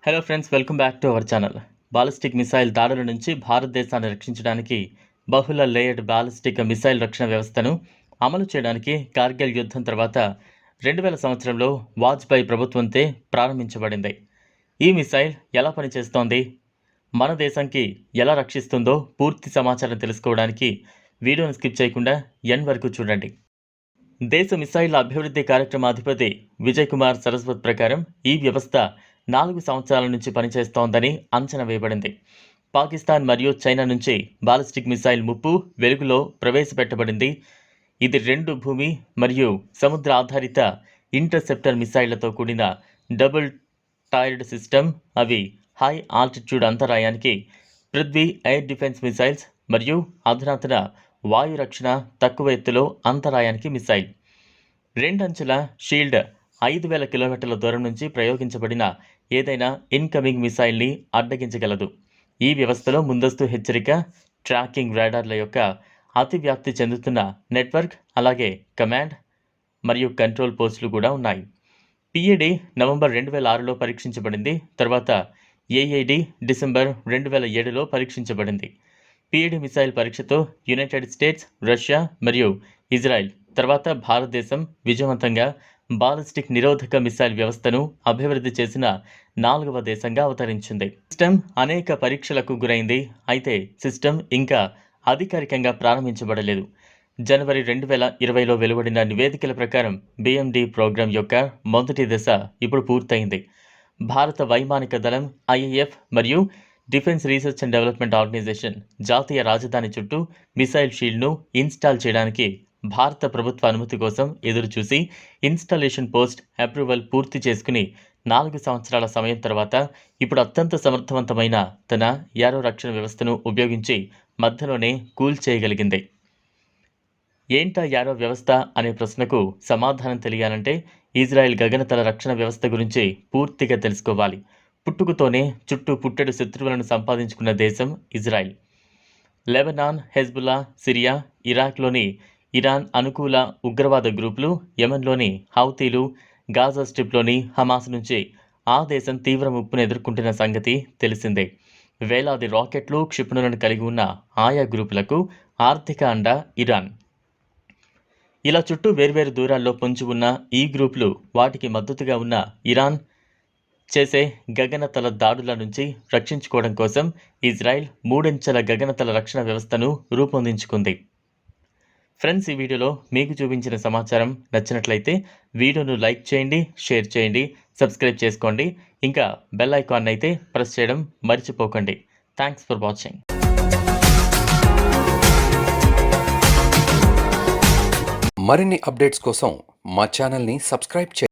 Hello friends, welcome back to our channel. Ballistic missile దాడుల నుంచి భారతదేశాన్ని రక్షించడానికి బహుళ లేయర్డ్ బాలిస్టిక్ మిసైల్ రక్షణ వ్యవస్థను అమలు చేయడానికి కార్గిల్ యుద్ధం తర్వాత 2000 సంవత్సరంలో వాజ్పేయి ప్రభుత్వంతో ప్రారంభించబడింది. ఈ మిసైల్ ఎలా పనిచేస్తోంది, మన దేశానికి ఎలా రక్షిస్తుందో పూర్తి సమాచారం తెలుసుకోవడానికి వీడియోను స్కిప్ చేయకుండా ఎండ్ వరకు చూడండి. దేశ మిసైళ్ల అభివృద్ధి కార్యక్రమాధిపతి విజయ్ కుమార్ సరస్వత్ ప్రకారం ఈ వ్యవస్థ 4 సంవత్సరాల నుంచి పనిచేస్తోందని అంచనా వేయబడింది. పాకిస్తాన్ మరియు చైనా నుంచి బాలిస్టిక్ మిసైల్ ముప్పు వెలుగులో ప్రవేశపెట్టబడింది. ఇది 2 భూమి మరియు సముద్ర ఆధారిత ఇంటర్సెప్టర్ మిసైళ్లతో కూడిన డబుల్ టైర్డ్ సిస్టమ్. అవి హై ఆల్టిట్యూడ్ అంతరాయానికి పృథ్వీ ఎయిర్ డిఫెన్స్ మిసైల్స్ మరియు అధునాతన వాయు రక్షణ తక్కువ ఎత్తులో అంతరాయానికి మిసైల్. 2 అంచెల షీల్డ్ 5000 కిలోమీటర్ల దూరం నుంచి ప్రయోగించబడిన ఏదైనా ఇన్కమింగ్ మిసైల్ని అడ్డగించగలదు. ఈ వ్యవస్థలో ముందస్తు హెచ్చరిక, ట్రాకింగ్ రాడార్ల యొక్క అతివ్యాప్తి చెందుతున్న నెట్వర్క్, అలాగే కమాండ్ మరియు కంట్రోల్ పోస్టులు కూడా ఉన్నాయి. పిఏడి నవంబర్ 2006లో పరీక్షించబడింది. తర్వాత ఏఐడి డిసెంబర్ 2007లో పరీక్షించబడింది. పిఏడి మిసైల్ పరీక్షతో యునైటెడ్ స్టేట్స్, రష్యా మరియు ఇజ్రాయెల్ తర్వాత భారతదేశం విజయవంతంగా బాలిస్టిక్ నిరోధక మిసైల్ వ్యవస్థను అభివృద్ధి చేసిన 4వ దేశంగా అవతరించింది. సిస్టమ్ అనేక పరీక్షలకు గురైంది, అయితే సిస్టమ్ ఇంకా అధికారికంగా ప్రారంభించబడలేదు. జనవరి 2020లో వెలువడిన నివేదికల ప్రకారం బిఎండి ప్రోగ్రాం యొక్క మొదటి దశ ఇప్పుడు పూర్తయింది. భారత వైమానిక దళం, ఐఏఎఫ్ మరియు defence research and development organisation జాతీయ రాజధాని చుట్టూ మిసైల్ షీల్డ్ను ఇన్స్టాల్ చేయడానికి భారత ప్రభుత్వ అనుమతి కోసం ఎదురుచూసి ఇన్స్టాలేషన్ పోస్ట్ అప్రూవల్ పూర్తి చేసుకుని 4 సంవత్సరాల సమయం తర్వాత ఇప్పుడు అత్యంత సమర్థవంతమైన తన యారో రక్షణ వ్యవస్థను ఉపయోగించి మధ్యలోనే కూల్చేయగలిగింది. ఏంటా యారో వ్యవస్థ అనే ప్రశ్నకు సమాధానం తెలియాలంటే ఇజ్రాయెల్ గగనతల రక్షణ వ్యవస్థ గురించి పూర్తిగా తెలుసుకోవాలి. పుట్టుకతోనే చుట్టూ పుట్టెడు శత్రువులను సంపాదించుకున్న దేశం ఇజ్రాయెల్. లెబనాన్, హెజ్బుల్లా, సిరియా, ఇరాక్లోని ఇరాన్ అనుకూల ఉగ్రవాద గ్రూపులు, యెమెన్లోని హౌతీలు, గాజా స్ట్రిప్లోని హమాస్ నుంచి ఆ దేశం తీవ్ర ముప్పును ఎదుర్కొంటున్న సంగతి తెలిసిందే. వేలాది రాకెట్లు, క్షిపణులను కలిగి ఉన్న ఆయా గ్రూపులకు ఆర్థిక అండ ఇరాన్. ఇలా చుట్టూ వేర్వేరు దూరాల్లో పొంచి ఉన్న ఈ గ్రూపులు వాటికి మద్దతుగా ఉన్న ఇరాన్ చేసే గగనతల దాడుల నుంచి రక్షించుకోవడం కోసం ఇజ్రాయెల్ 3 అంచెల గగనతల రక్షణ వ్యవస్థను రూపొందించుకుంది. ఫ్రెండ్స్, ఈ వీడియోలో మీకు చూపించిన సమాచారం నచ్చినట్లయితే వీడియోను లైక్ చేయండి, షేర్ చేయండి, సబ్స్క్రైబ్ చేసుకోండి. ఇంకా బెల్ ఐకాన్ అయితే ప్రెస్ చేయడం మర్చిపోకండి. Thanks for watching. మరిన్ని అప్డేట్స్ కోసం మా ఛానల్ని సబ్స్క్రైబ్ చేయండి.